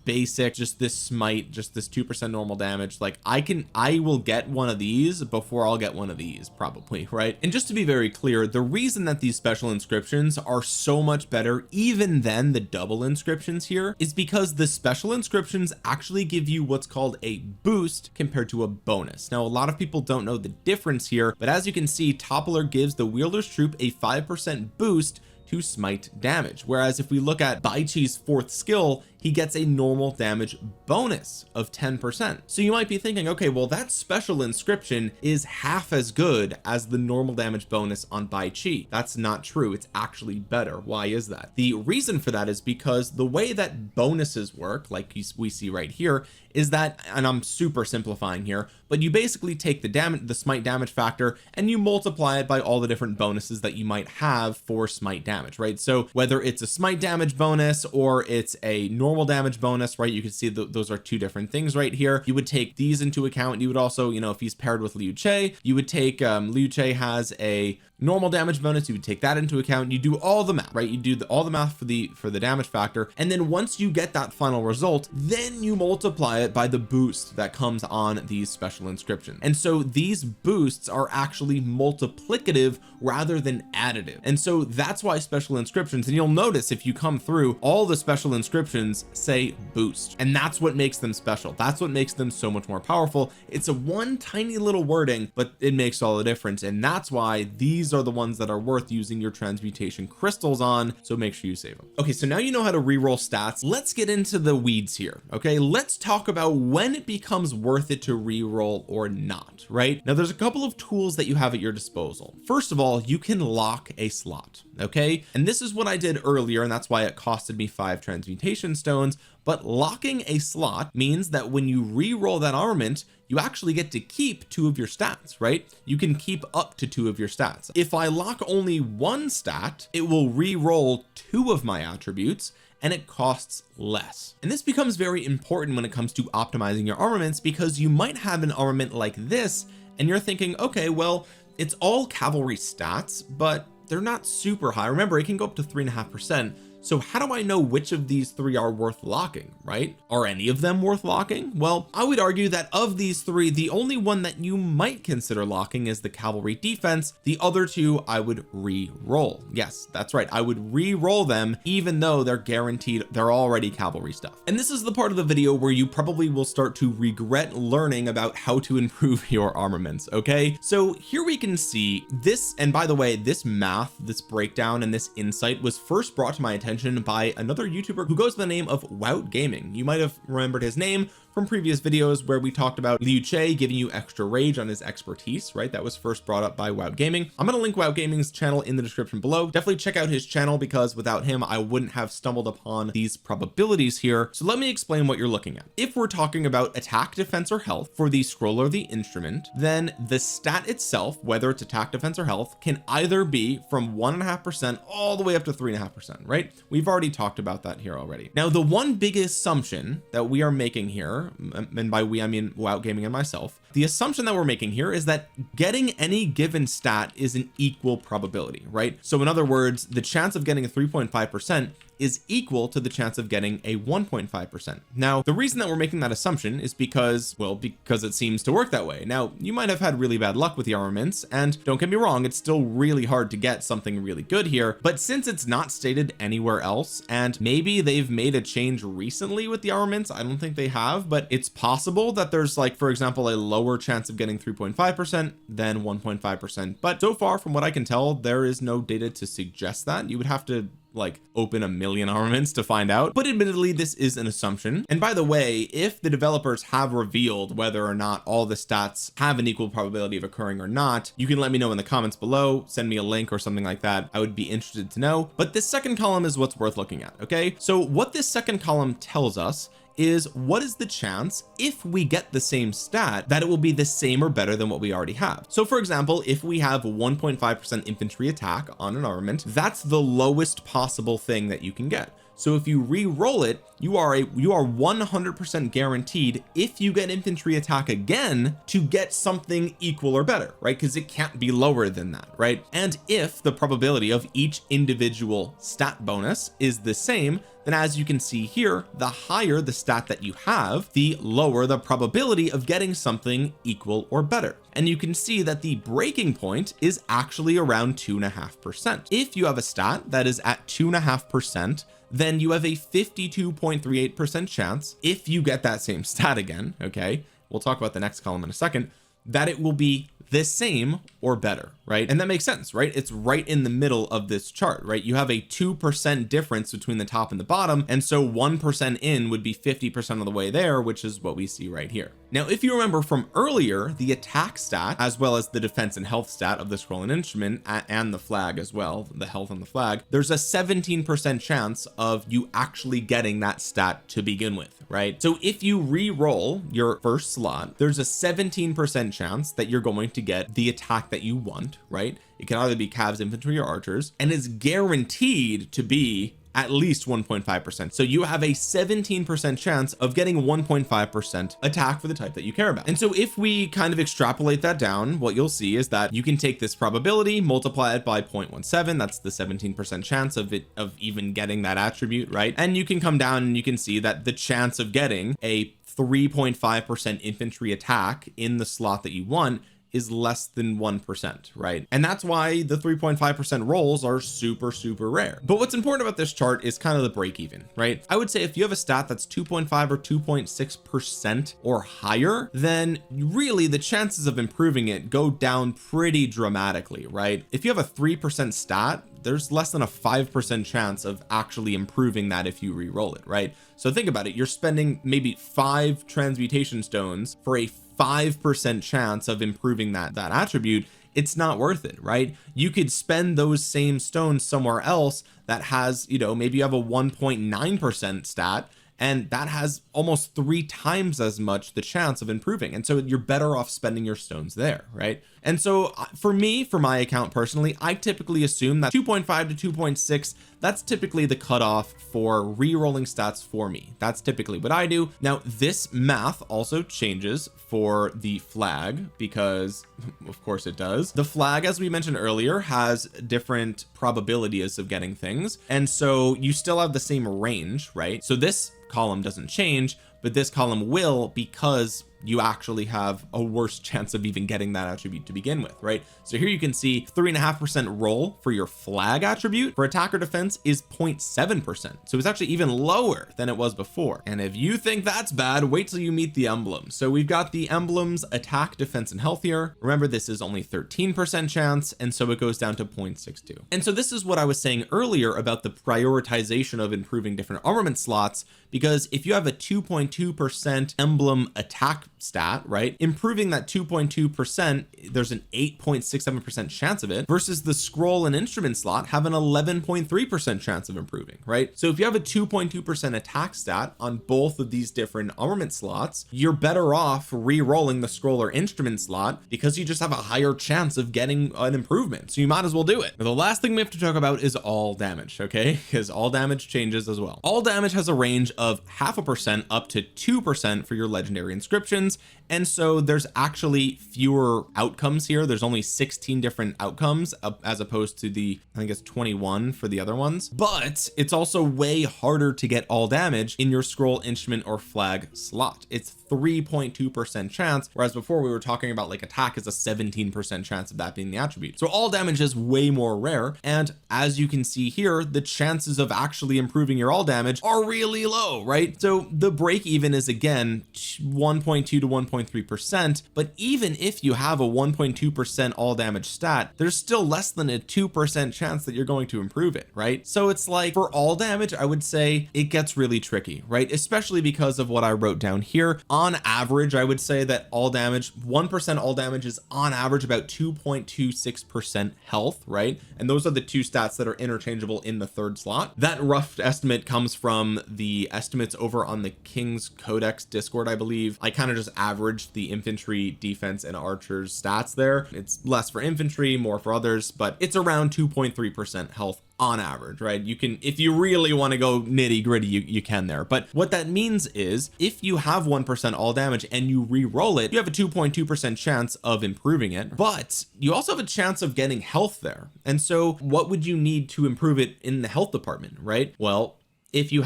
basic, just this smite, just this 2% normal damage. Like I will get one of these before I'll get one of these probably, right? And just to be very clear, the reason that these special inscriptions are so much better even than the double inscriptions here is because the special inscriptions actually give you what's called a boost compared to a bonus. Now a lot of people don't know the difference here, but as you can see, Toppler gives the wielder's troop a 5% boost to smite damage, whereas if we look at Bai Chi's 4th skill, he gets a normal damage bonus of 10%. So you might be thinking, okay, well that special inscription is half as good as the normal damage bonus on Bai Chi. That's not true. It's actually better. Why is that? The reason for that is because the way that bonuses work, like we see right here, is that, and I'm super simplifying here, but you basically take the smite damage factor and you multiply it by all the different bonuses that you might have for smite damage, right? So whether it's a smite damage bonus or it's a normal damage bonus, right, you can see those are 2 different things right here. You would take these into account. You would also, you know, if he's paired with Liu Che, you would take Liu Che has a normal damage bonus, you would take that into account. You do all the math, right? You do all the math for the damage factor, and then once you get that final result, then you multiply it by the boost that comes on these special inscriptions. And so these boosts are actually multiplicative rather than additive, and so that's why special inscriptions, and you'll notice if you come through, all the special inscriptions say boost, and that's what makes them special. That's what makes them so much more powerful. It's a one tiny little wording, but it makes all the difference, and that's why these are the ones that are worth using your transmutation crystals on, so make sure you save them. Okay, so now you know how to reroll stats. Let's get into the weeds here. Okay, let's talk about when it becomes worth it to reroll or not, right? Now there's a couple of tools that you have at your disposal. First of all, you can lock a slot. Okay, and this is what I did earlier, and that's why it costed me 5 transmutation stones. But locking a slot means that when you re-roll that armament, you actually get to keep 2 of your stats, right? You can keep up to 2 of your stats. If I lock only 1 stat, it will re-roll 2 of my attributes and it costs less. And this becomes very important when it comes to optimizing your armaments, because you might have an armament like this and you're thinking, okay, well, it's all cavalry stats, but they're not super high. Remember, it can go up to 3.5%. So how do I know which of these 3 are worth locking, right? Are any of them worth locking? Well, I would argue that of these 3, the only one that you might consider locking is the cavalry defense. The other 2 I would re-roll. Yes, that's right. I would re-roll them even though they're guaranteed, they're already cavalry stuff. And this is the part of the video where you probably will start to regret learning about how to improve your armaments. Okay, so here we can see this, and by the way, this math, this breakdown and this insight was first brought to my attention attention by another YouTuber who goes by the name of Wout Gaming. You might have remembered his name from previous videos where we talked about Liu Che giving you extra rage on his expertise, right? That was first brought up by Wout Gaming. I'm going to link Wout Gaming's channel in the description below. Definitely check out his channel, because without him I wouldn't have stumbled upon these probabilities here. So let me explain what you're looking at. If we're talking about attack, defense, or health for the scroll or the instrument, then the stat itself, whether it's attack, defense, or health, can either be from 1.5% all the way up to 3.5%, right? We've already talked about that here already. Now, the one big assumption that we are making here, and by we I mean Wout Gaming and myself, the assumption that we're making here is that getting any given stat is an equal probability, right? So in other words, the chance of getting a 3.5% is equal to the chance of getting a 1.5%. Now, the reason that we're making that assumption is because, well, because it seems to work that way. Now, you might have had really bad luck with the armaments, and don't get me wrong, it's still really hard to get something really good here, but since it's not stated anywhere else, and maybe they've made a change recently with the armaments, I don't think they have, but it's possible that there's, like, for example, a lower chance of getting 3.5% than 1.5%, but so far from what I can tell, there is no data to suggest that. You would have to like open a million armaments to find out, but admittedly this is an assumption. And by the way, if the developers have revealed whether or not all the stats have an equal probability of occurring or not, you can let me know in the comments below, send me a link or something like that. I would be interested to know. But this second column is what's worth looking at. Okay, so what this second column tells us is what is the chance, if we get the same stat, that it will be the same or better than what we already have. So for example, if we have 1.5% infantry attack on an armament, that's the lowest possible thing that you can get. So if you re-roll it, you are 100% guaranteed, if you get infantry attack again, to get something equal or better, right? Because it can't be lower than that, right? And if the probability of each individual stat bonus is the same, then as you can see here, the higher the stat that you have, the lower the probability of getting something equal or better. And you can see that the breaking point is actually around 2.5%. If you have a stat that is at 2.5%, then you have a 52.38% chance, if you get that same stat again, okay, we'll talk about the next column in a second, that it will be the same or better, right? And that makes sense, right? It's right in the middle of this chart, right? You have a 2% difference between the top and the bottom, and so 1% in would be 50% of the way there, which is what we see right here. Now, if you remember from earlier, the attack stat as well as the defense and health stat of the scroll and instrument, and the flag as well, the health on the flag, there's a 17% chance of you actually getting that stat to begin with, right? So if you re-roll your first slot, there's a 17% chance that you're going to get the attack that you want, right? It can either be Cavs, infantry, or archers, and is guaranteed to be at least 1.5%. So you have a 17% chance of getting 1.5% attack for the type that you care about. And so if we kind of extrapolate that down, what you'll see is that you can take this probability, multiply it by 0.17, that's the 17% chance of even getting that attribute, right? And you can come down and you can see that the chance of getting a 3.5% infantry attack in the slot that you want is less than 1%, right? And that's why the 3.5% rolls are super rare. But what's important about this chart is kind of the break even, right? I would say if you have a stat that's 2.5 or 2.6% or higher, then really the chances of improving it go down pretty dramatically, right? If you have a 3% stat, there's less than a 5% chance of actually improving that if you re-roll it, right? So think about it, you're spending maybe 5 transmutation stones for a 5% chance of improving that attribute. It's not worth it, right? You could spend those same stones somewhere else that has, you know, maybe you have a 1.9% stat, and that has almost 3 times as much the chance of improving, and so you're better off spending your stones there, right? And so for me, for my account personally, I typically assume that 2.5 to 2.6, that's typically the cutoff for re-rolling stats for me. That's typically what I do. Now this math also changes for the flag, because of course it does. The flag, as we mentioned earlier, has different probabilities of getting things, and so you still have the same range, right? So this column doesn't change, but this column will, because you actually have a worse chance of even getting that attribute to begin with, right? So here you can see 3.5% roll for your flag attribute for attack or defense is 0.7%, so it's actually even lower than it was before. And if you think that's bad, wait till you meet the emblems. So we've got the emblems attack, defense, and health here. Remember, this is only 13% chance, and so it goes down to 0.62. And so this is what I was saying earlier about the prioritization of improving different armament slots, because if you have a 2.2% emblem attack stat, right, improving that 2.2%, there's an 8.67% chance of it, versus the scroll and instrument slot have an 11.3% chance of improving, right? So if you have a 2.2% attack stat on both of these different armament slots, you're better off re-rolling the scroll or instrument slot because you just have a higher chance of getting an improvement, so you might as well do it. Now, the last thing we have to talk about is all damage, okay, because all damage changes as well. All damage has a range of 0.5% up to 2% for your legendary inscriptions, and so there's actually fewer outcomes here. There's only 16 different outcomes as opposed to the, I think it's 21 for the other ones, but it's also way harder to get all damage in your scroll, instrument, or flag slot. It's 3.2% chance, whereas before we were talking about like attack is a 17% chance of that being the attribute. So all damage is way more rare, and as you can see here, the chances of actually improving your all damage are really low, right? So the break even is again 1.2 to 1.3%, but even if you have a 1.2% all damage stat, there's still less than a 2% chance that you're going to improve it, right? So it's like, for all damage, I would say it gets really tricky, right? Especially because of what I wrote down here. On average, I would say that all damage, 1% all damage is on average about 2.26% health, right? And those are the two stats that are interchangeable in the third slot. That rough estimate comes from the estimates over on the King's Codex Discord, I believe. I kind of just averaged the infantry, defense, and archers stats there. It's less for infantry, more for others, but it's around 2.3% health on average, right? You can, if you really want to go nitty gritty, you can there. But what that means is if you have 1% all damage and you re-roll it, you have a 2.2% chance of improving it, but you also have a chance of getting health there. And so what would you need to improve it in the health department, right? Well, if it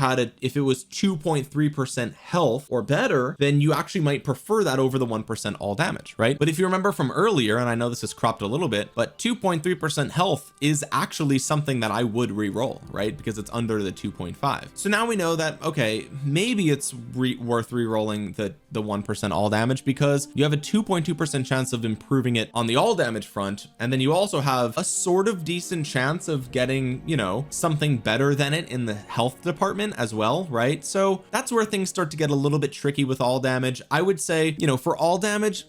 was 2.3% health or better, then you actually might prefer that over the 1% all damage, right? But if you remember from earlier, and I know this is cropped a little bit, but 2.3% health is actually something that I would re-roll, right? Because it's under the 2.5. So now we know that, okay, maybe it's worth re-rolling the 1% all damage, because you have a 2.2% chance of improving it on the all damage front, and then you also have a sort of decent chance of getting, you know, something better than it in the health department as well, right? So that's where things start to get a little bit tricky with all damage. I would say, you know, for all damage,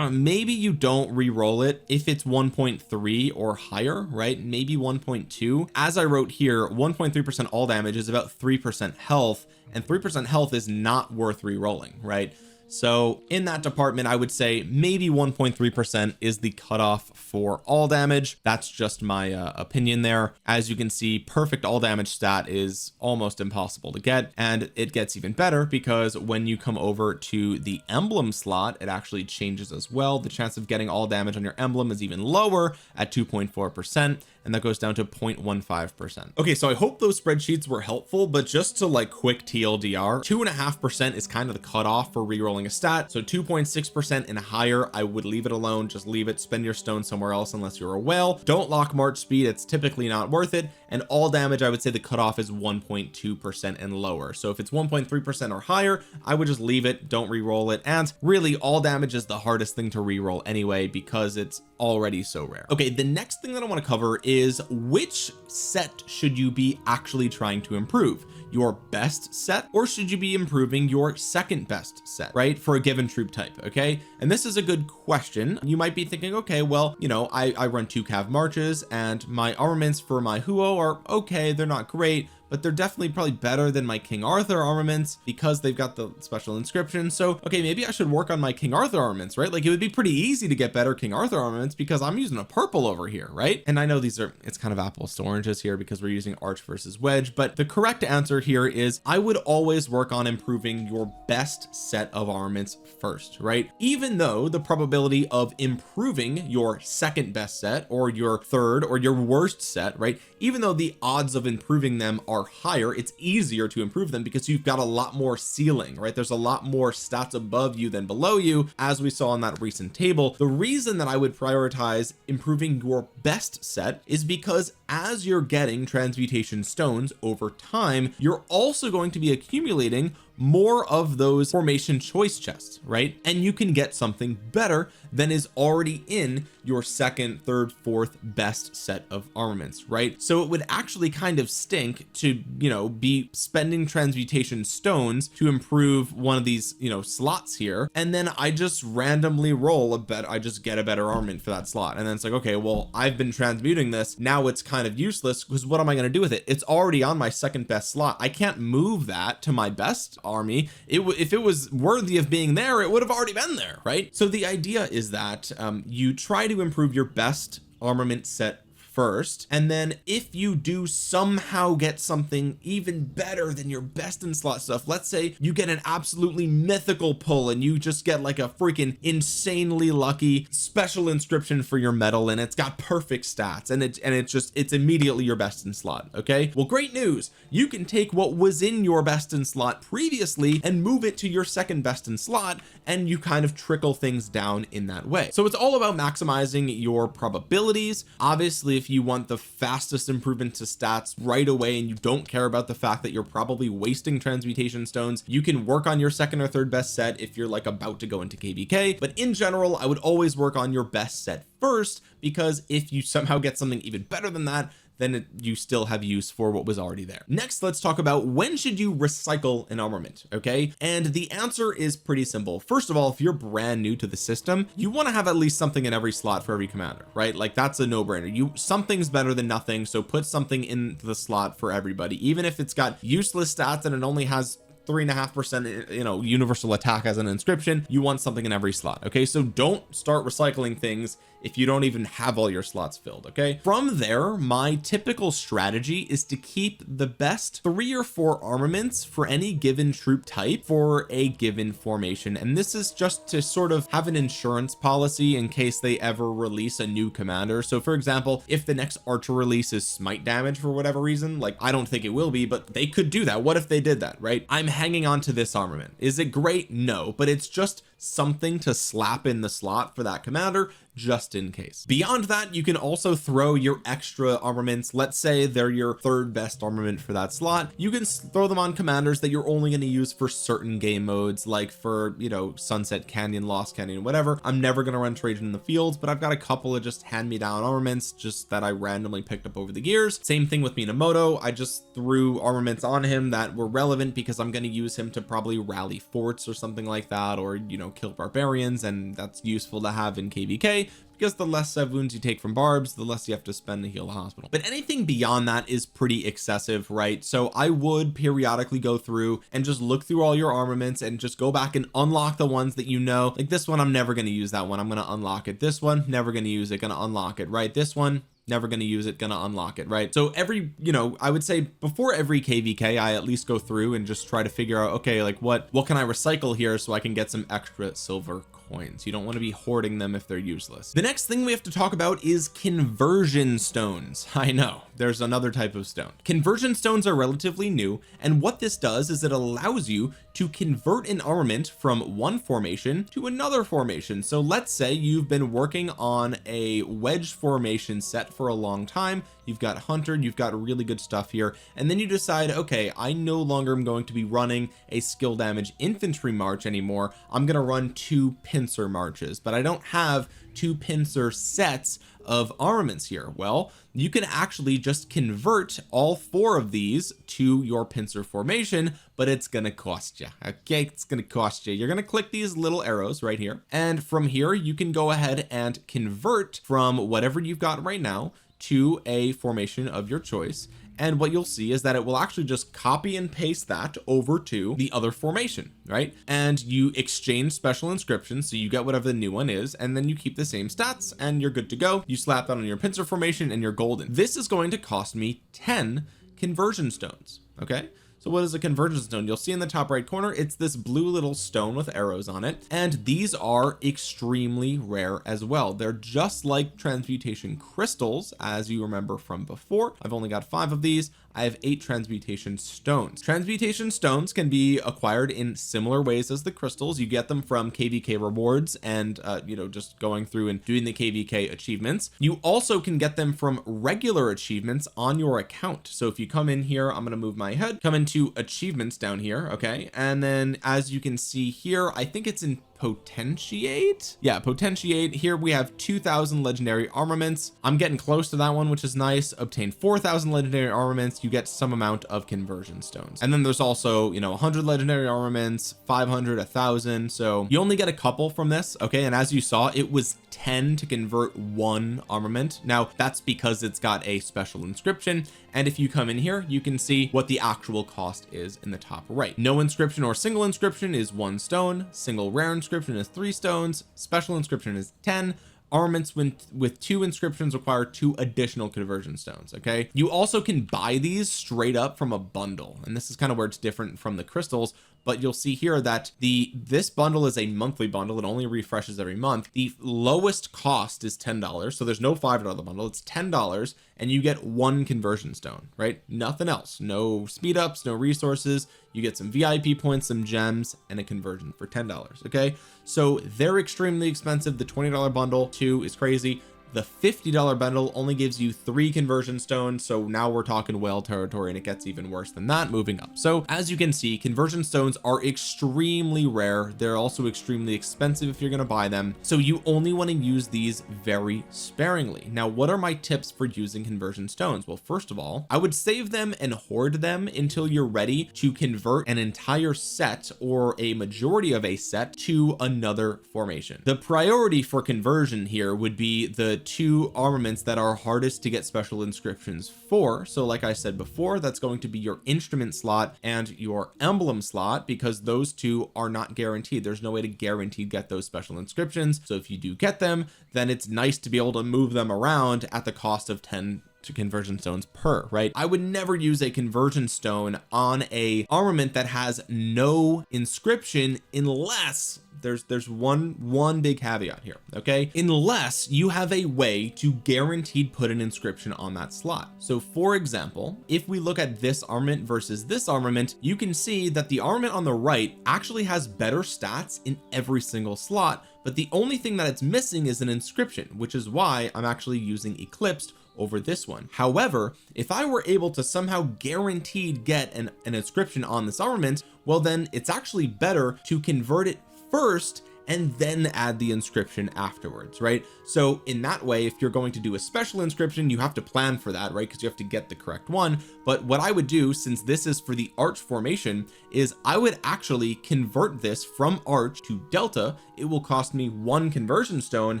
maybe you don't re-roll it if it's 1.3 or higher, right? Maybe 1.2. As I wrote here, 1.3% all damage is about 3% health, and 3% health is not worth re-rolling, right? So in that department, I would say maybe 1.3% is the cutoff for all damage. That's just my opinion there. As you can see, perfect all damage stat is almost impossible to get, and it gets even better because when you come over to the emblem slot, it actually changes as well. The chance of getting all damage on your emblem is even lower at 2.4%, and that goes down to 0.15%. Okay, so I hope those spreadsheets were helpful, but just to like quick TLDR, 2.5% is kind of the cutoff for rerolling a stat. So 2.6% and higher, I would leave it alone. Just leave it, spend your stone somewhere else unless you're a whale. Don't lock march speed, it's typically not worth it. And all damage, I would say the cutoff is 1.2% and lower. So if it's 1.3% or higher, I would just leave it, don't re-roll it. And really, all damage is the hardest thing to re-roll anyway, because it's already so rare. Okay, the next thing that I want to cover is which set should you be actually trying to improve? Your best set, or should you be improving your second best set, right, for a given troop type? Okay, and this is a good question. You might be thinking, okay, well, you know, I run 2 cav marches, and my armaments for my Huo are okay, they're not great, but they're definitely probably better than my King Arthur armaments because they've got the special inscription. So okay, maybe I should work on my King Arthur armaments, right? Like it would be pretty easy to get better King Arthur armaments because I'm using a purple over here, right? And I know it's kind of apples to oranges here because we're using arch versus wedge, but the correct answer here is I would always work on improving your best set of armaments first, right? Even though the probability of improving your second best set or your third or your worst set, right, even though the odds of improving them are are higher, it's easier to improve them because you've got a lot more ceiling, right? There's a lot more stats above you than below you, as we saw in that recent table. The reason that I would prioritize improving your best set is because as you're getting transmutation stones over time, you're also going to be accumulating more of those formation choice chests, right? And you can get something better than is already in your second, third, fourth best set of armaments, right? So it would actually kind of stink to, you know, be spending transmutation stones to improve one of these, you know, slots here, and then I just randomly roll a bet, I just get a better armament for that slot, and then it's like, okay, well, I've been transmuting this, now it's kind of useless because what am I going to do with it? It's already on my second best slot. I can't move that to my best army. If it was worthy of being there, it would have already been there, right? So the idea is that you try to improve your best armament set first, and then if you do somehow get something even better than your best in slot stuff, let's say you get an absolutely mythical pull and you just get like a freaking insanely lucky special inscription for your medal and it's got perfect stats and it's immediately your best in slot. Okay, well, great news, you can take what was in your best in slot previously and move it to your second best in slot, and you kind of trickle things down in that way. So it's all about maximizing your probabilities. Obviously, if you want the fastest improvement to stats right away and you don't care about the fact that you're probably wasting transmutation stones, you can work on your second or third best set if you're like about to go into KVK. But in general, I would always work on your best set first, because if you somehow get something even better than that, then you still have use for what was already there. Next, let's talk about when should you recycle an armament. Okay, and the answer is pretty simple. First of all, if you're brand new to the system, you want to have at least something in every slot for every commander, right? Like that's a no-brainer. Something's better than nothing, so put something in the slot for everybody, even if it's got useless stats and it only has 3.5%, you know, universal attack as an inscription. You want something in every slot. Okay, so don't start recycling things if you don't even have all your slots filled. Okay, from there, my typical strategy is to keep the best 3 or 4 armaments for any given troop type for a given formation, and this is just to sort of have an insurance policy in case they ever release a new commander. So for example, if the next archer release is smite damage for whatever reason, like I don't think it will be, but they could do that. What if they did that, right? I'm hanging on to this armament. Is it great? No, but it's just something to slap in the slot for that commander just in case. Beyond that, you can also throw your extra armaments. Let's say they're your third best armament for that slot. You can throw them on commanders that you're only going to use for certain game modes, like for, you know, Sunset Canyon, Lost Canyon, whatever. I'm never going to run Trajan in the fields, but I've got a couple of just hand-me-down armaments just that I randomly picked up over the years. Same thing with Minamoto. I just threw armaments on him that were relevant because I'm going to use him to probably rally forts or something like that, or, you know, kill barbarians, and that's useful to have in KVK because the less sev wounds you take from barbs, the less you have to spend to heal the hospital. But anything beyond that is pretty excessive, right? So I would periodically go through and just look through all your armaments and just go back and unlock the ones that you know, like this one, I'm never going to use that one, I'm going to unlock it. This one, never going to use it, going to unlock it, right? This one, never going to use it, going to unlock it, right? So every, you know, I would say before every KVK, I at least go through and just try to figure out, okay, like what can I recycle here so I can get some extra silver coins. You don't want to be hoarding them if they're useless. The next thing we have to talk about is conversion stones. I know there's another type of stone. Conversion stones are relatively new, and what this does is it allows you to convert an armament from one formation to another formation. So let's say you've been working on a wedge formation set for a long time, you've got hunter, you've got really good stuff here, and then you decide, okay, I no longer am going to be running a skill damage infantry march anymore, I'm going to run 2 pincer marches, but I don't have 2 pincer sets of armaments here. Well, you can actually just convert all 4 of these to your pincer formation, but it's gonna cost you. Okay, it's gonna cost you. You're gonna click these little arrows right here, and from here you can go ahead and convert from whatever you've got right now to a formation of your choice, and what you'll see is that it will actually just copy and paste that over to the other formation, right? And you exchange special inscriptions, so you get whatever the new one is, and then you keep the same stats and you're good to go. You slap that on your pincer formation and you're golden. This is going to cost me 10 conversion stones. Okay, so what is a conversion stone? You'll see in the top right corner, it's this blue little stone with arrows on it, and these are extremely rare as well. They're just like transmutation crystals, as you remember from before. I've only got 5 of these. I have 8 transmutation stones. Transmutation stones can be acquired in similar ways as the crystals. You get them from KVK rewards and you know, just going through and doing the KVK achievements. You also can get them from regular achievements on your account. So if you come in here, I'm going to move my head, come into achievements down here. Okay, and then as you can see here, I think it's in potentiate. Yeah, potentiate. Here we have 2,000 legendary armaments. I'm getting close to that one, which is nice. Obtain 4,000 legendary armaments, you get some amount of conversion stones. And then there's also, you know, 100 legendary armaments, 500, 1,000. So you only get a couple from this. Okay, and as you saw, it was 10 to convert one armament. Now that's because it's got a special inscription, and if you come in here, you can see what the actual cost is in the top right. No inscription or single inscription is 1 stone, single rare inscription is 3 stones, special inscription is 10. Armaments with 2 inscriptions require 2 additional conversion stones. Okay, you also can buy these straight up from a bundle, and this is kind of where it's different from the crystals. But you'll see here that this bundle is a monthly bundle. It only refreshes every month. The lowest cost is $10, so there's no $5 bundle. It's $10 and you get 1 conversion stone, right? Nothing else, no speed ups, no resources. You get some VIP points, some gems, and a conversion for $10. Okay, so they're extremely expensive. The $20 bundle too is crazy. The $50 bundle only gives you 3 conversion stones, so now we're talking whale territory, and it gets even worse than that moving up. So as you can see, conversion stones are extremely rare. They're also extremely expensive if you're going to buy them, so you only want to use these very sparingly. Now, what are my tips for using conversion stones? Well, first of all, I would save them and hoard them until you're ready to convert an entire set or a majority of a set to another formation. The priority for conversion here would be the 2 armaments that are hardest to get special inscriptions for. So like I said before, that's going to be your instrument slot and your emblem slot, because those 2 are not guaranteed. There's no way to guarantee get those special inscriptions. So if you do get them, then it's nice to be able to move them around at the cost of 10 to conversion stones per, right? I would never use a conversion stone on a armament that has no inscription unless there's one big caveat here. Okay, unless you have a way to guaranteed put an inscription on that slot. So for example, if we look at this armament versus this armament, you can see that the armament on the right actually has better stats in every single slot, but the only thing that it's missing is an inscription, which is why I'm actually using Eclipsed over this one. However, if I were able to somehow guaranteed get an inscription on this armament, well, then it's actually better to convert it first and then add the inscription afterwards, right? So in that way, if you're going to do a special inscription, you have to plan for that, right? Because you have to get the correct one. But what I would do, since this is for the arch formation, is I would actually convert this from arch to delta. It will cost me 1 conversion stone,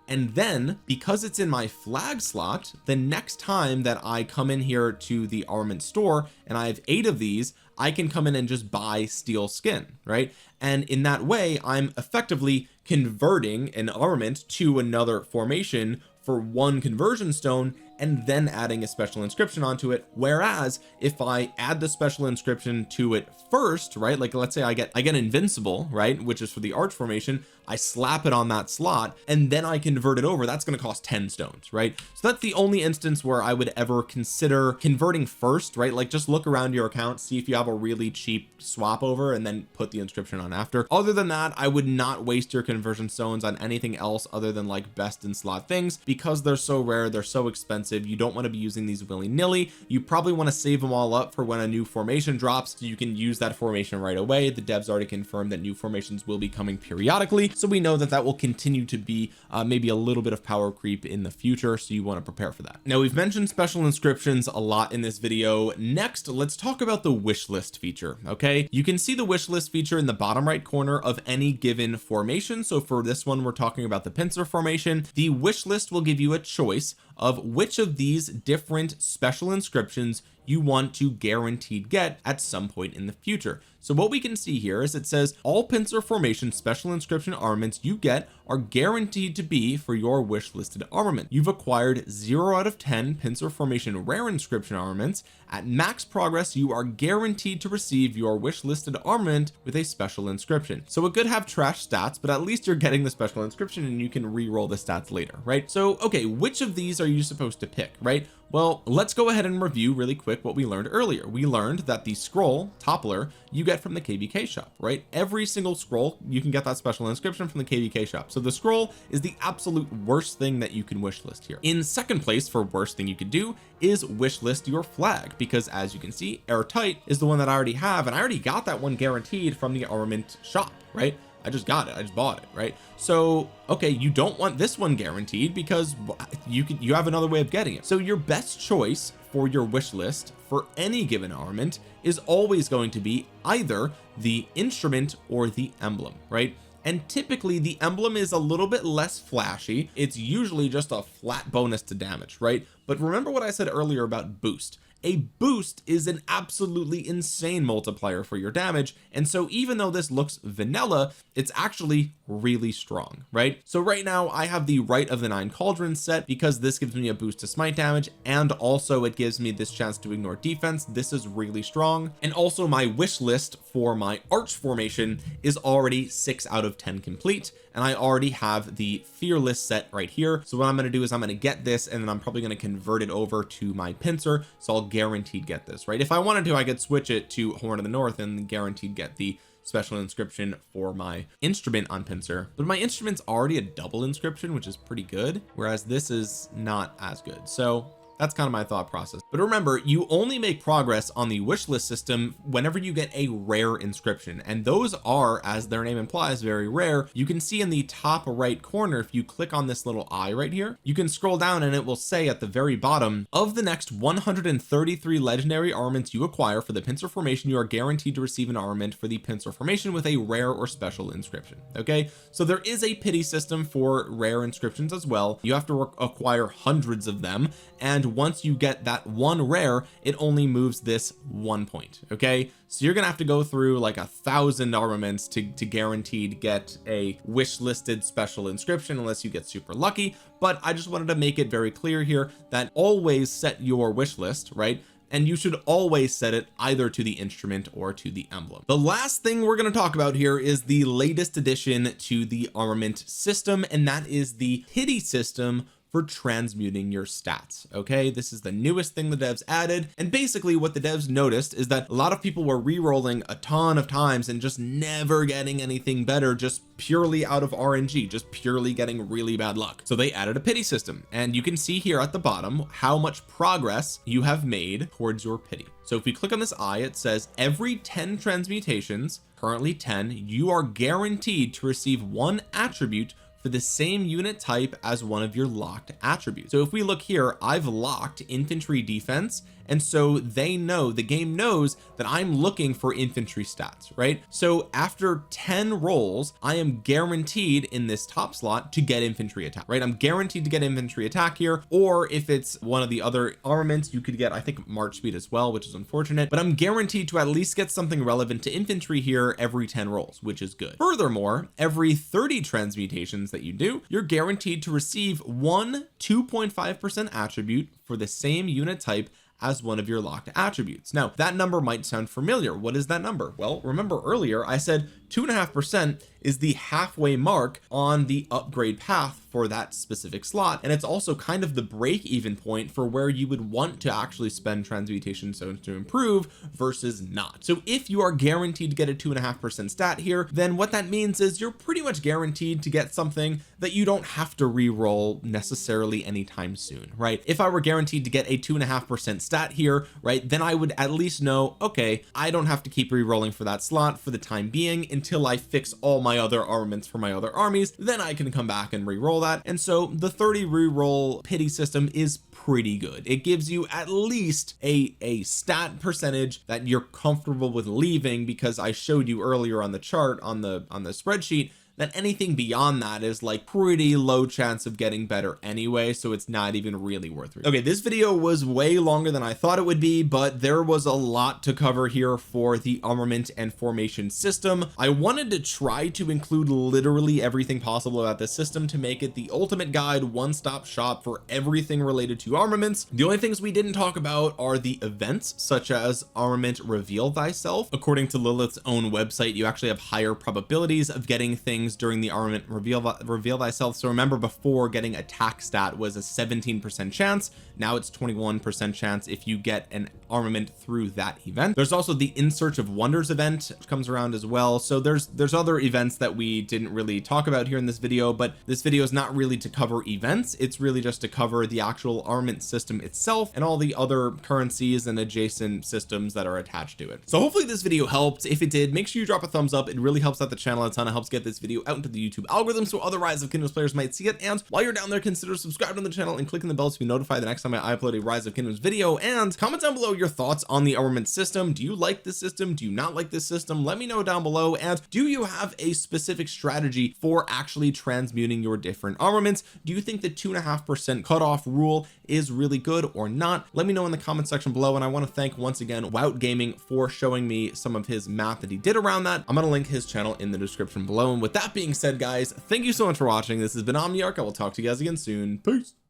and then because it's in my flag slot, the next time that I come in here to the armament store and I have 8 of these, I can come in and just buy steel skin, right? And in that way, I'm effectively converting an armament to another formation for 1 conversion stone and then adding a special inscription onto it. Whereas if I add the special inscription to it first, right, like let's say I get invincible, right, which is for the arch formation, I slap it on that slot and then I convert it over, that's going to cost 10 stones, right? So that's the only instance where I would ever consider converting first, right? Like just look around your account, see if you have a really cheap swap over and then put the inscription on after. Other than that, I would not waste your conversion stones on anything else other than like best in slot things, because they're so rare, they're so expensive. You don't want to be using these willy-nilly. You probably want to save them all up for when a new formation drops, so you can use that formation right away. The devs already confirmed that new formations will be coming periodically, so we know that that will continue to be maybe a little bit of power creep in the future, so you want to prepare for that. Now, we've mentioned special inscriptions a lot in this video. Next, let's talk about the wish list feature. Okay, you can see the wish list feature in the bottom right corner of any given formation. So for this one, we're talking about the pincer formation. The wish list will give you a choice of which of these different special inscriptions you want to guaranteed get at some point in the future. So what we can see here is it says all pincer formation special inscription armaments you get are guaranteed to be for your wish listed armament. You've acquired 0 out of 10 pincer formation rare inscription armaments. At max progress, you are guaranteed to receive your wish listed armament with a special inscription. So it could have trash stats, but at least you're getting the special inscription and you can re-roll the stats later, right? So okay, which of these are you supposed to pick, right? Well, let's go ahead and review really quick what we learned earlier. We learned that the scroll toppler you get from the KVK shop, right? Every single scroll you can get that special inscription from the KVK shop. So the scroll is the absolute worst thing that you can wish list here. In second place for worst thing you could do is wish list your flag, because as you can see, airtight is the one that I already have, and I already got that one guaranteed from the Armament shop, right? I just got it, I just bought it, right? So okay, you don't want this one guaranteed because you have another way of getting it. So your best choice for your wish list for any given armament is always going to be either the instrument or the emblem, right? And typically the emblem is a little bit less flashy. It's usually just a flat bonus to damage, right? But remember what I said earlier about boost. A boost is an absolutely insane multiplier for your damage, and so even though this looks vanilla, it's actually really strong, right? So right now I have the Rite of the Nine Cauldrons set because this gives me a boost to smite damage, and also it gives me this chance to ignore defense. This is really strong. And also my wish list for my arch formation is already 6 out of 10 complete, and I already have the fearless set right here. So what I'm going to do is I'm going to get this, and then I'm probably going to convert it over to my pincer, so I'll guaranteed get this, right? If I wanted to, I could switch it to Horn of the North and guaranteed get the special inscription for my instrument on pincer, but my instrument's already a double inscription, which is pretty good, whereas this is not as good. So that's kind of my thought process. But remember, you only make progress on the wish list system whenever you get a rare inscription, and those are, as their name implies, very rare. You can see in the top right corner, if you click on this little eye right here, you can scroll down and it will say at the very bottom, of the next 133 legendary armaments you acquire for the pincer formation, you are guaranteed to receive an armament for the pincer formation with a rare or special inscription. Okay, so there is a pity system for rare inscriptions as well. You have to acquire hundreds of them, and once you get that one rare, it only moves this 1 point. Okay, so you're gonna have to go through like 1,000 armaments to guaranteed get a wish listed special inscription, unless you get super lucky. But I just wanted to make it very clear here that always set your wish list, right? And you should always set it either to the instrument or to the emblem. The last thing we're going to talk about here is the latest addition to the armament system, and that is the pity system for transmuting your stats. Okay, this is the newest thing the devs added, and basically what the devs noticed is that a lot of people were re-rolling a ton of times and just never getting anything better, just purely out of RNG, just purely getting really bad luck. So they added a pity system, and you can see here at the bottom how much progress you have made towards your pity. So if we click on this eye, it says every 10 transmutations, currently 10, you are guaranteed to receive 1 attribute for the same unit type as one of your locked attributes. So if we look here, I've locked infantry defense, and so they know, the game knows that I'm looking for infantry stats, right? So after 10 rolls, I am guaranteed in this top slot to get infantry attack, right? I'm guaranteed to get infantry attack here, or if it's one of the other armaments, you could get, I think, march speed as well, which is unfortunate, but I'm guaranteed to at least get something relevant to infantry here every 10 rolls, which is good. Furthermore, every 30 transmutations that you do, you're guaranteed to receive 1 2.5% attribute for the same unit type as one of your locked attributes. Now that number might sound familiar. What is that number? Well, remember earlier I said 2.5% is the halfway mark on the upgrade path for that specific slot, and it's also kind of the break-even point for where you would want to actually spend transmutation stones to improve versus not. So if you are guaranteed to get a 2.5% stat here, then what that means is you're pretty much guaranteed to get something that you don't have to re-roll necessarily anytime soon, right? If I were guaranteed to get a 2.5% stat here, right, then I would at least know, okay, I don't have to keep re-rolling for that slot for the time being until I fix all my other armaments for my other armies, then I can come back and re-roll that. And so the 30 re-roll pity system is pretty good. It gives you at least a stat percentage that you're comfortable with leaving, because I showed you earlier on the chart on the spreadsheet that anything beyond that is like pretty low chance of getting better anyway, so it's not even really worth it. Okay, this video was way longer than I thought it would be, but there was a lot to cover here for the armament and formation system. I wanted to try to include literally everything possible about this system to make it the ultimate guide, one-stop shop for everything related to armaments. The only things we didn't talk about are the events, such as armament reveal thyself. According to Lilith's own website, you actually have higher probabilities of getting things things during the armament reveal thyself. So remember, before, getting attack stat was a 17% chance. Now it's 21% chance if you get an armament through that event. There's also the In Search of Wonders event, which comes around as well. So there's other events that we didn't really talk about here in this video, but this video is not really to cover events. It's really just to cover the actual armament system itself and all the other currencies and adjacent systems that are attached to it. So hopefully this video helped. If it did, make sure you drop a thumbs up. It really helps out the channel a ton. It helps get this video out into the YouTube algorithm so other Rise of Kingdoms players might see it. And while you're down there, consider subscribing to the channel and clicking the bell to be notified the next time I upload a Rise of Kingdoms video. And comment down below your thoughts on the armament system. Do you like this system? Do you not like this system? Let me know down below. And do you have a specific strategy for actually transmuting your different armaments? Do you think the 2.5% cutoff rule is really good or not? Let me know in the comment section below. And I want to thank once again Wout Gaming for showing me some of his math that he did around that. I'm going to link his channel in the description below. And with that being said, guys, thank you so much for watching. This has been Omniarch. I will talk to you guys again soon. Peace.